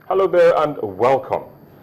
Hello there and welcome.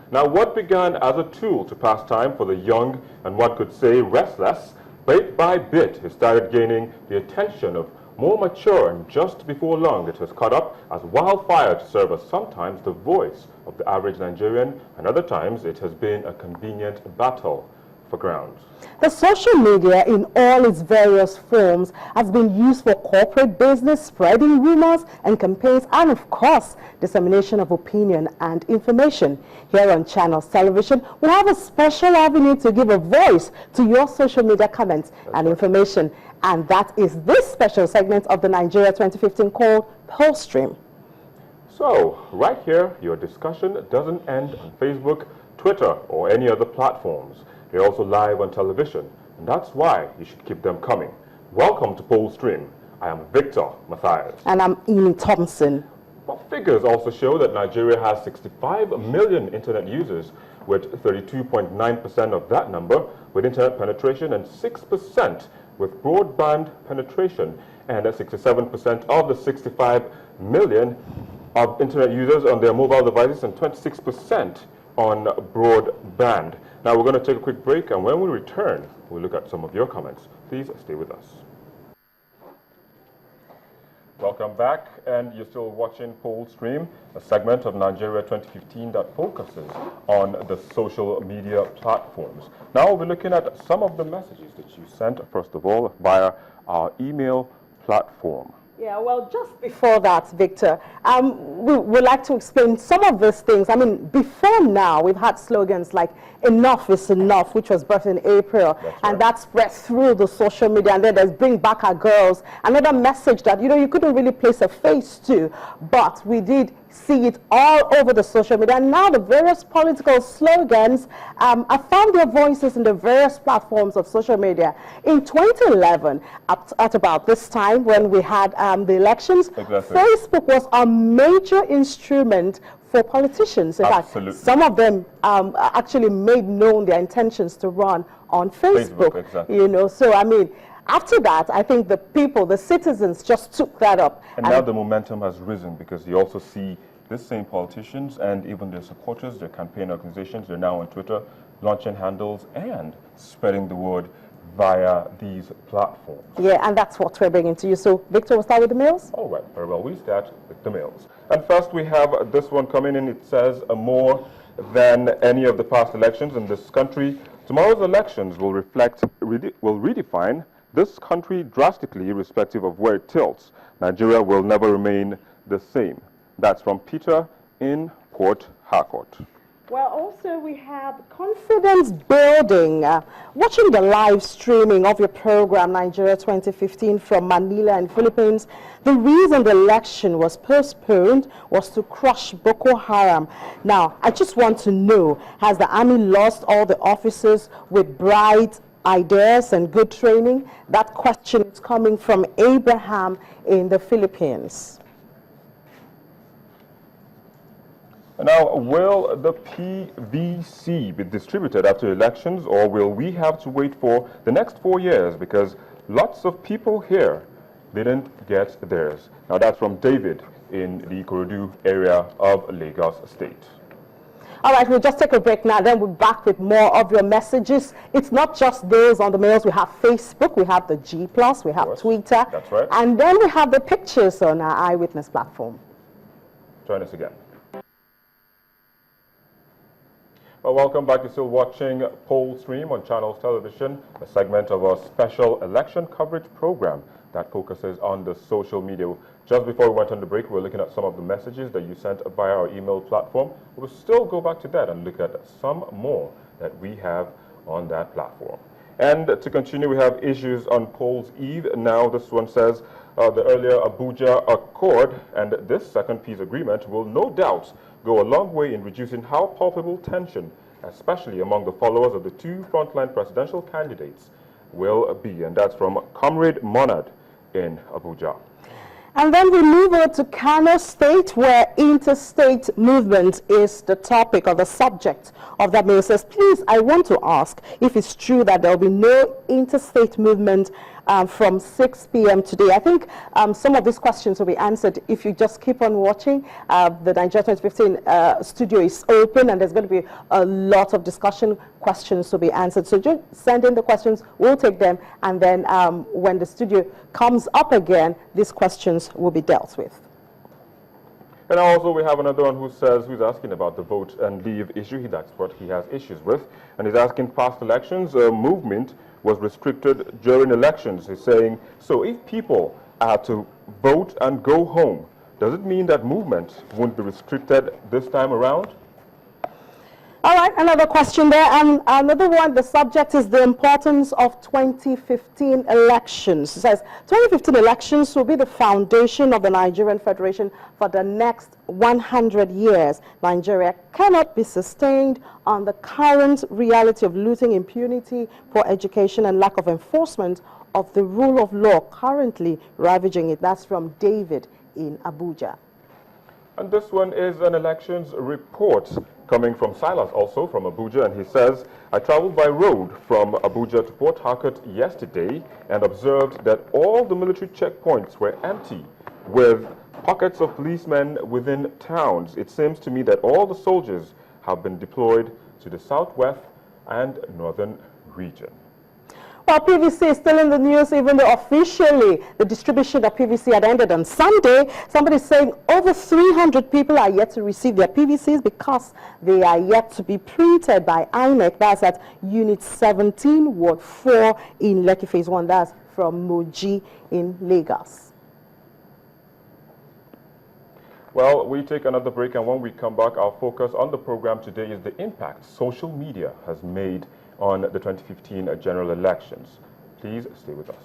Now, what began as a tool to pass time for the young and one could say restless, bit by bit it started gaining the attention of more mature, and just before long it has caught up as wildfire to serve as sometimes the voice of the average Nigerian, and other times it has been a convenient battle for ground. The social media in all its various forms has been used for corporate business, spreading rumors and campaigns, and of course, dissemination of opinion and information. Here on Channels Television, we have a special avenue to give a voice to your social media comments and information. And that is this special segment of the Nigeria 2015 called Poll Stream. So, right here, your discussion doesn't end on Facebook, Twitter, or any other platforms. They're also live on television, and that's why you should keep them coming. Welcome to Poll Stream. I am Victor Matthias. And I'm Amy Thompson. But figures also show that Nigeria has 65 million internet users, with 32.9% of that number with internet penetration and 6% with broadband penetration, and 67% of the 65 million of internet users on their mobile devices and 26% on broadband. Now we're going to take a quick break, and when we return, we'll look at some of your comments. Please stay with us. Welcome back, and you're still watching Poll Stream, a segment of Nigeria 2015 that focuses on the social media platforms. Now we'll be looking at some of the messages that you sent, first of all, via our email platform. Yeah, well, just before that, Victor, we would like to explain some of these things. I mean, before now, we've had slogans like "Enough is enough," which was birthed in April, and that spread through the social media. And then there's "Bring Back Our Girls," another message that, you couldn't really place a face to, but we did see it all over the social media. And now the various political slogans have found their voices in the various platforms of social media. In 2011, at about this time when we had the elections, Facebook was a major instrument for politicians. In fact, some of them actually made known their intentions to run on Facebook. So I mean, after that, I think the people, the citizens, just took that up. And now the momentum has risen, because you also see these same politicians and even their supporters, their campaign organizations, they're now on Twitter, launching handles and spreading the word via these platforms. Yeah, and that's what we're bringing to you. So, Victor, we'll start with the mails? All right, very well. We start with the mails. And first we have this one coming in. It says, more than any of the past elections in this country, tomorrow's elections will redefine this country drastically, irrespective of where it tilts. Nigeria will never remain the same. That's from Peter in Port Harcourt. Well, also we have confidence building. Watching the live streaming of your program, Nigeria 2015, from Manila in Philippines, the reason the election was postponed was to crush Boko Haram. Now, I just want to know, has the army lost all the officers with bright ideas and good training? That question is coming from Abraham in the Philippines. Now, will the PVC be distributed after elections, or will we have to wait for the next 4 years? Because lots of people here didn't get theirs. Now, that's from David in the Ikorodu area of Lagos State. All right, we'll just take a break now, then we'll be back with more of your messages. It's not just those on the mails. We have Facebook, we have the G+, we have Twitter. That's right. And then we have the pictures on our Eyewitness platform. Join us again. Well, welcome back. You're still watching Poll Stream on Channels Television, a segment of our special election coverage program that focuses on the social media. Just before we went on the break, we were looking at some of the messages that you sent via our email platform. We'll still go back to that and look at some more that we have on that platform. And to continue, we have issues on Polls Eve. Now, this one says the earlier Abuja Accord and this second peace agreement will no doubt go a long way in reducing how palpable tension, especially among the followers of the two frontline presidential candidates, will be. And that's from Comrade Monad in Abuja. And then we move on to Kano State, where interstate movement is the topic or the subject of that mail. Says, please, I want to ask if it's true that there will be no interstate movement from 6 p.m. today. I think some of these questions will be answered if you just keep on watching. The Nigeria 2015 studio is open, and there's going to be a lot of discussion. Questions to be answered. So just send in the questions, we'll take them, and then when the studio comes up again, these questions will be dealt with. And also we have another one who's asking about the vote and leave issue. That's what he has issues with. And he's asking, past elections, movement was restricted during elections. He's saying, so if people are to vote and go home, does it mean that movement won't be restricted this time around? All right, another question there, and another one, the subject is the importance of 2015 elections. It says, 2015 elections will be the foundation of the Nigerian Federation for the next 100 years. Nigeria cannot be sustained on the current reality of looting, impunity, poor education, and lack of enforcement of the rule of law currently ravaging it. That's from David in Abuja. And this one is an elections report coming from Silas, also from Abuja, and he says, I traveled by road from Abuja to Port Harcourt yesterday and observed that all the military checkpoints were empty, with pockets of policemen within towns. It seems to me that all the soldiers have been deployed to the southwest and northern region. Well, PVC is still in the news, even though officially the distribution of PVC had ended on Sunday. Somebody is saying over 300 people are yet to receive their PVCs because they are yet to be printed by INEC. That's at Unit 17, Ward 4 in Lekki Phase 1. That's from Moji in Lagos. Well, we take another break, and when we come back, our focus on the program today is the impact social media has made on the 2015 general elections. Please stay with us.